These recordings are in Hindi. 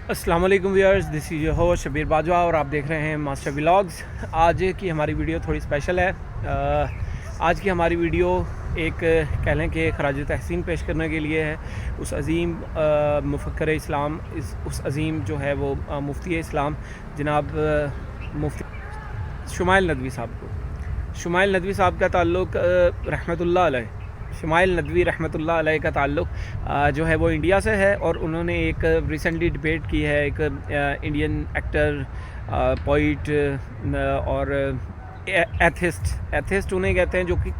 अस्सलाम वालेकुम viewers, this is your host Shabbir Bajwa और आप देख रहे हैं मास्टर व्लॉग्स। आज की हमारी वीडियो थोड़ी स्पेशल है। आज की हमारी वीडियो एक कह लें कि खराज तहसीन पेश करने के लिए है उस अज़ीम मुफक्कर इस्लाम, उस अज़ीम जो है वो मुफ्ती इस्लाम जनाब मुफ्ती शुमाइल नदवी साहब को। शुमाइल नदवी साहब का ताल्लुक़ रहमतुल्लाह अलैह, शुमाइल नदवी रहमतुल्लाह अलैह का ताल्लुक़ जो है वो इंडिया से है। और उन्होंने एक रिसेंटली डिबेट की है एक इंडियन एक्टर, पोइट और एथिस्ट उन्हें कहते हैं जो कि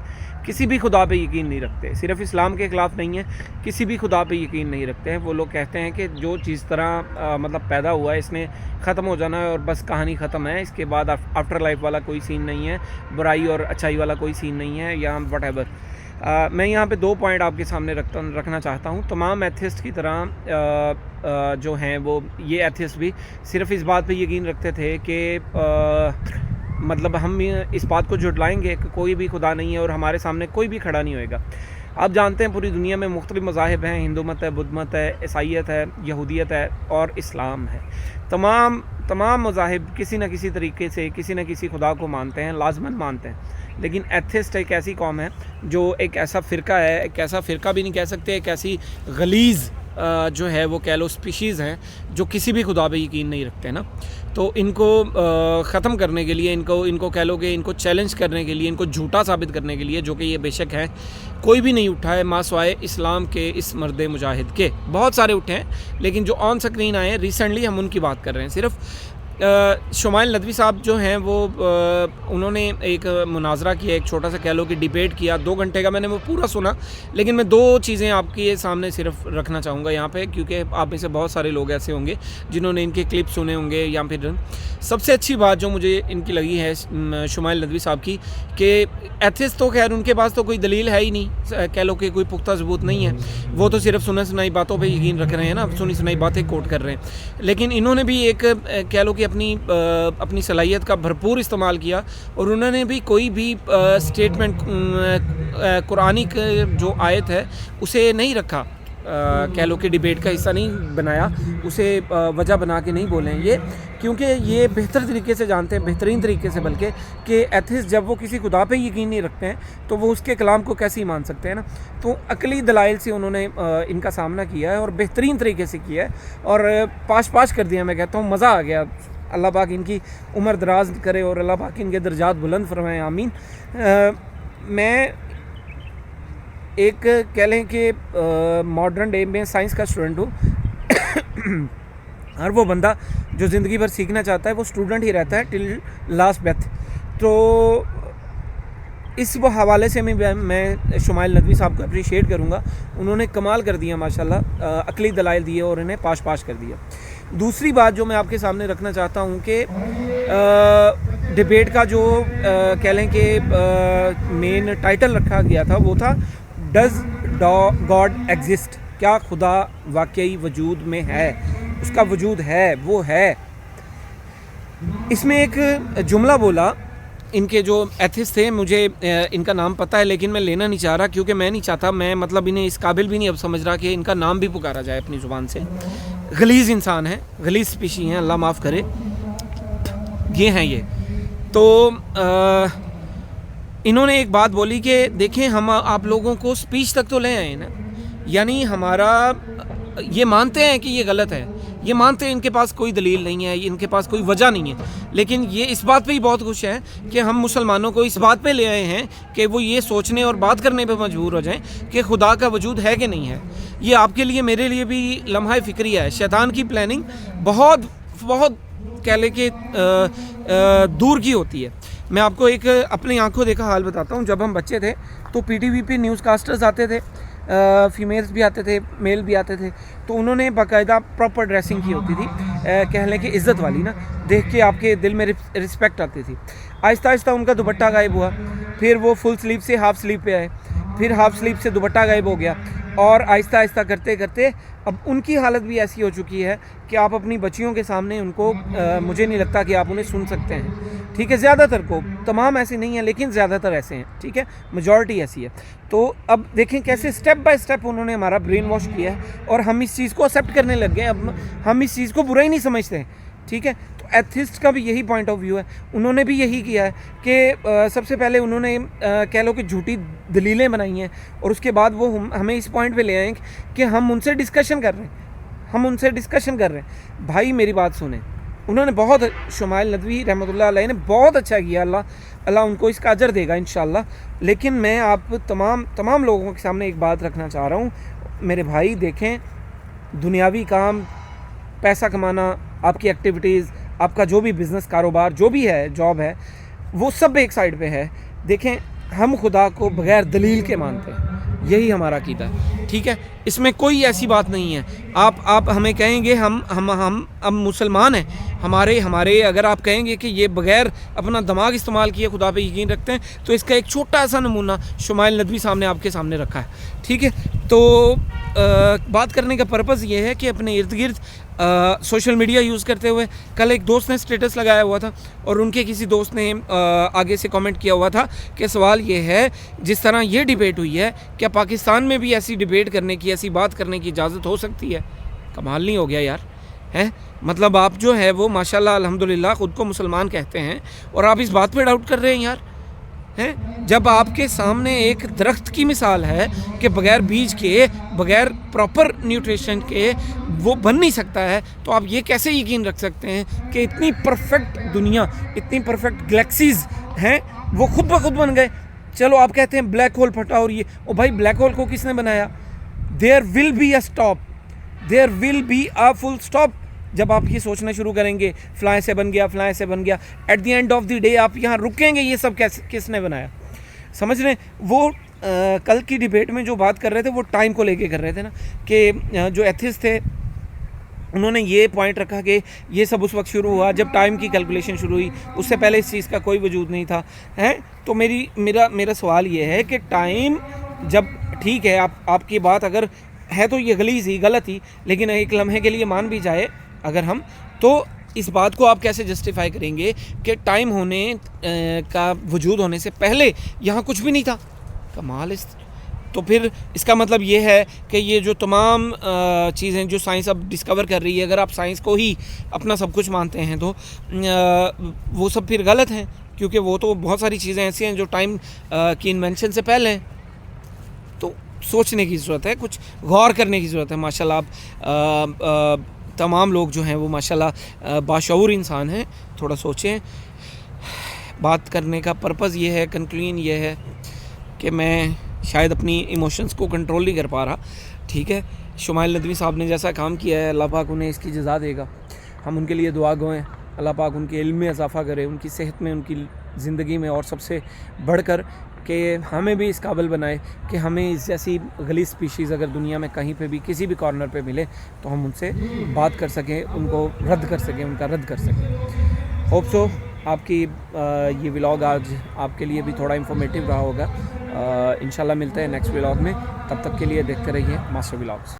किसी भी खुदा पे यकीन नहीं रखते। सिर्फ इस्लाम के ख़िलाफ़ नहीं है, किसी भी खुदा पे यकीन नहीं रखते हैं। वो लोग कहते हैं कि जो चीज़ तरह मतलब पैदा हुआ है इसने ख़त्म हो जाना है और बस कहानी ख़त्म है, इसके बाद आफ्टर लाइफ वाला कोई सीन नहीं है, बुराई और अच्छाई वाला कोई सीन नहीं है या वट मैं यहाँ पे 2 पॉइंट आपके सामने रखना चाहता हूँ। तमाम एथिस्ट की तरह जो हैं वो ये एथिस्ट भी सिर्फ इस बात पे यकीन रखते थे कि मतलब हम इस बात को जुटलाएंगे कि कोई भी खुदा नहीं है और हमारे सामने कोई भी खड़ा नहीं होएगा। आप जानते हैं पूरी दुनिया में मुख्तलिफ मज़ाहिब हैं, हिंदू मत है, बुद्ध मत है, ईसाईयत है, यहूदियत है और इस्लाम है। तमाम मज़ाहिब किसी न किसी तरीके से किसी न किसी खुदा को मानते हैं, लाजमन मानते हैं। लेकिन एथिस्ट एक ऐसी कौम है जो एक ऐसा फ़िरका है, एक ऐसा फ़िरका भी नहीं कह सकते, एक ऐसी गलीज़ जो है वो कह लो स्पीशीज़ हैं जो किसी भी खुदा पे यकीन नहीं रखते ना। तो इनको ख़त्म करने के लिए, इनको कह लो कि इनको चैलेंज करने के लिए, इनको झूठा साबित करने के लिए, जो कि ये बेशक है, कोई भी नहीं उठा है मासवाए इस्लाम के इस मर्द मुजाहिद के। बहुत सारे उठे हैं लेकिन जो ऑन स्क्रीन आए हैं रिसेंटली हम उनकी बात कर रहे हैं। सिर्फ शुमाइल नदवी साहब जो हैं वो उन्होंने एक मुनाजरा किया, एक छोटा सा कह लो कि डिबेट किया, 2 घंटे का। मैंने वो पूरा सुना लेकिन मैं 2 चीज़ें आपके सामने सिर्फ रखना चाहूँगा यहाँ पे, क्योंकि आप में से बहुत सारे लोग ऐसे होंगे जिन्होंने इनके क्लिप सुने होंगे। या फिर सबसे अच्छी बात जो मुझे इनकी लगी है शुमाइल नदवी साहब की कि एथिस्ट तो खैर उनके पास तो कोई दलील है ही नहीं, कह लो कि कोई पुख्ता सबूत नहीं है, वो तो सिर्फ सुना सुनाई बातों पे यकीन रख रहे हैं ना, सुनी सुनाई बातें कोट कर रहे हैं। लेकिन इन्होंने भी एक कह लो कि अपनी सलाहियत का भरपूर इस्तेमाल किया और उन्होंने भी कोई भी स्टेटमेंट कुरानिक जो आयत है उसे नहीं रखा, कह लो कि डिबेट का हिस्सा नहीं बनाया, उसे वजह बना के नहीं बोले ये, क्योंकि ये बेहतर तरीके से जानते हैं, बेहतरीन तरीके से बल्कि, कि एथिस्ट जब वो किसी खुदा पे यकीन नहीं रखते हैं तो वो उसके कलाम को कैसे ही मान सकते हैं ना। तो अकली दलाइल से उन्होंने इनका सामना किया है और बेहतरीन तरीके से किया है और पाश कर दिया। मैं कहता हूँ मज़ा आ गया। अल्लाह पाक इनकी उम्र दराज करे और अल्लाह पाक इनके दर्जात बुलंद फरमाए, आमीन। मैं एक कह लें कि मॉडर्न डे में साइंस का स्टूडेंट हूँ। हर वो बंदा जो ज़िंदगी भर सीखना चाहता है वो स्टूडेंट ही रहता है टिल लास्ट ब्रेथ। तो इस वो हवाले से मैं शुमाइल नदवी साहब को अप्रिशिएट करूँगा। उन्होंने कमाल कर दिया माशाल्लाह, अकली दलाइल दिए और इन्हें पाश कर दिया। दूसरी बात जो मैं आपके सामने रखना चाहता हूँ कि डिबेट का जो कह लें कि मेन टाइटल रखा गया था वो था डज़ गॉड एग्जिस्ट, क्या खुदा वाकई वजूद में है, उसका वजूद है, वो है। इसमें एक जुमला बोला इनके जो एथिस्ट थे, मुझे इनका नाम पता है लेकिन मैं लेना नहीं चाह रहा, क्योंकि मैं नहीं चाहता, मैं मतलब इन्हें इस काबिल भी नहीं अब समझ रहा कि इनका नाम भी पुकारा जाए अपनी ज़ुबान से। गलीज़ इंसान है, गलीज़ स्पीशी हैं, अल्लाह माफ़ करे, ये हैं ये। तो इन्होंने एक बात बोली कि देखें हम आप लोगों को स्पीच तक तो ले आए ना, यानी हमारा ये मानते हैं कि ये गलत है, ये मानते हैं इनके पास कोई दलील नहीं है, इनके पास कोई वजह नहीं है, लेकिन ये इस बात पे ही बहुत खुश हैं कि हम मुसलमानों को इस बात पे ले आए हैं कि वो ये सोचने और बात करने पे मजबूर हो जाएं कि खुदा का वजूद है कि नहीं है। ये आपके लिए मेरे लिए भी लम्हा फ़िक्रिया है। शैतान की प्लानिंग बहुत कह ले कि दूर की होती है। मैं आपको एक अपनी आंखों देखा हाल बताता हूँ। जब हम बच्चे थे तो PTV पे न्यूज़ कास्टर्स आते थे, फीमेल्स भी आते थे, मेल भी आते थे, तो उन्होंने बाकायदा प्रॉपर ड्रेसिंग की होती थी, कह लें कि इज़्ज़त वाली ना, देख के आपके दिल में रिस्पेक्ट आती थी। आहिस्ता आहिस्ता उनका दुपट्टा गायब हुआ, फिर वो फुल स्लीव से हाफ़ स्लीव पे आए, फिर हाफ़ स्लीव से दुपट्टा गायब हो गया, और आहिस्ता आहिस्ता करते करते अब उनकी हालत भी ऐसी हो चुकी है कि आप अपनी बच्चियों के सामने उनको मुझे नहीं लगता कि आप उन्हें सुन सकते हैं, ठीक है। ज़्यादातर को, तमाम ऐसे नहीं हैं लेकिन ज़्यादातर ऐसे हैं, ठीक है, मेजॉरिटी ऐसी है। तो अब देखें कैसे स्टेप बाय स्टेप उन्होंने हमारा ब्रेन वॉश किया है और हम इस चीज़ को एक्सेप्ट करने लग गए। अब हम इस चीज़ को बुरा ही नहीं समझते हैं, ठीक है। तो एथिस्ट का भी यही पॉइंट ऑफ व्यू है, उन्होंने भी यही किया है कि सबसे पहले उन्होंने कह लो कि झूठी दलीलें बनाई हैं और उसके बाद वो हमें इस पॉइंट पे ले आए कि हम उनसे डिस्कशन कर रहे हैं। भाई मेरी बात सुने, उन्होंने बहुत, शुमाइल नदवी रहमतुल्लाह अलैह ने बहुत अच्छा किया, अल्लाह उनको इसका अजर देगा इंशाल्लाह। लेकिन मैं आप तमाम लोगों के सामने एक बात रखना चाह रहा हूँ, मेरे भाई देखें, दुनियावी काम, पैसा कमाना, आपकी एक्टिविटीज़, आपका जो भी बिज़नेस, कारोबार, जो भी है, जॉब है, वो सब एक साइड पे है। देखें, हम खुदा को बग़ैर दलील के मानते हैं, यही हमारा अक़ीदा है, ठीक है। इसमें कोई ऐसी बात नहीं है। आप हमें कहेंगे हम मुसलमान हैं, हमारे अगर आप कहेंगे कि ये बग़ैर अपना दिमाग इस्तेमाल किए खुदा पे यकीन रखते हैं, तो इसका एक छोटा सा नमूना शुमाइल नदवी सामने आपके सामने रखा है, ठीक है। तो बात करने का पर्पज़ ये है कि अपने इर्द गिर्द सोशल मीडिया यूज़ करते हुए, कल एक दोस्त ने स्टेटस लगाया हुआ था और उनके किसी दोस्त ने आगे से कमेंट किया हुआ था कि सवाल ये है, जिस तरह ये डिबेट हुई है, क्या पाकिस्तान में भी ऐसी डिबेट करने की, ऐसी बात करने की इजाज़त हो सकती है? कमाल नहीं हो गया यार, हैं? मतलब आप जो है वो माशाल्लाह अल्हम्दुलिल्लाह ख़ुद को मुसलमान कहते हैं और आप इस बात पर डाउट कर रहे हैं यार, हैं? जब आपके सामने एक दरख्त की मिसाल है कि बग़ैर बीज के, बग़ैर प्रॉपर न्यूट्रिशन के वो बन नहीं सकता है, तो आप ये कैसे यकीन रख सकते हैं कि इतनी परफेक्ट दुनिया, इतनी परफेक्ट गैलेक्सीज़ हैं, वो खुद ब खुद बन गए? चलो आप कहते हैं ब्लैक होल फटा और ये, ओ भाई ब्लैक होल को किसने बनाया? There will be a stop, there will be a full stop. जब आप ये सोचना शुरू करेंगे फ़लाँ से बन गया, फ़लाँ से बन गया, at the end of the day आप यहाँ रुकेंगे, ये सब किसने बनाया? समझ रहे हैं? वो कल की डिबेट में जो बात कर रहे थे वो टाइम को लेके कर रहे थे ना, कि जो एथिस्ट थे उन्होंने ये पॉइंट रखा कि ये सब उस वक्त शुरू हुआ जब टाइम की कैलकुलेशन शुरू हुई, उससे पहले इस चीज़ का कोई वजूद नहीं था, हैं? तो मेरा सवाल ये है कि टाइम जब, ठीक है, आपकी बात अगर है तो ये गलत ही, लेकिन एक लम्हे के लिए मान भी जाए अगर हम, तो इस बात को आप कैसे जस्टिफाई करेंगे कि टाइम होने का वजूद होने से पहले यहाँ कुछ भी नहीं था? कमाल। तो फिर इसका मतलब ये है कि ये जो तमाम चीज़ें जो साइंस अब डिस्कवर कर रही है, अगर आप साइंस को ही अपना सब कुछ मानते हैं तो वो सब फिर गलत हैं, क्योंकि वो तो बहुत सारी चीज़ें ऐसी हैं जो टाइम की इन्वेंशन से पहले हैं। तो सोचने की ज़रूरत है, कुछ गौर करने की ज़रूरत है। माशाल्लाह आप तमाम लोग जो हैं वो माशाल्लाह बाशऊर इंसान हैं, थोड़ा सोचें। बात करने का पर्पज़ ये है, कंक्लूजन ये है कि मैं शायद अपनी इमोशंस को कंट्रोल नहीं कर पा रहा, ठीक है। शुमाइल नदवी साहब ने जैसा काम किया है, अल्लाह पाक उन्हें इसकी जज़ा देगा। हम उनके लिए दुआ गो हैं, अल्लाह पाक उनके इल्म में इजाफ़ा करे, उनकी सेहत में, उनकी ज़िंदगी में, और सबसे बढ़कर कि हमें भी इस काबिल बनाए कि हमें इस जैसी गलीज़ स्पीशीज़ अगर दुनिया में कहीं पे भी किसी भी कॉर्नर पे मिले तो हम उनसे बात कर सकें, उनको रद्द कर सकें, उनका रद्द कर सकें। होप सो आपकी ये व्लॉग आज आपके लिए भी थोड़ा इन्फॉर्मेटिव रहा होगा। इंशाल्लाह मिलते हैं नेक्स्ट व्लॉग में, तब तक के लिए देखते रहिए मास्टर व्लॉग्स।